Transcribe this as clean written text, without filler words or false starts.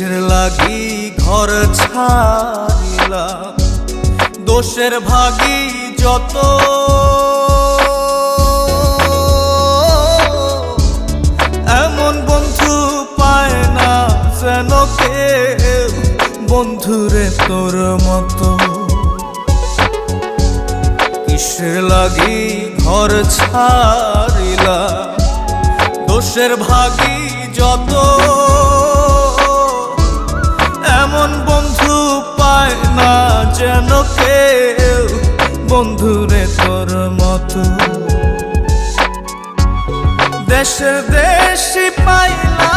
কিসের লাগি ঘর ছাড়িলাম, দোষের ভাগী যত, এমন বন্ধু পায় না যেন কেউ, বন্ধুরে তোর মতো। কিসের লাগি ঘর ছাড়িলাম, দোষের ভাগী যত, এমন বন্ধু পায় না যেন কেউ, বন্ধুরে তোর মতো। দেশে দেশি পাইলাম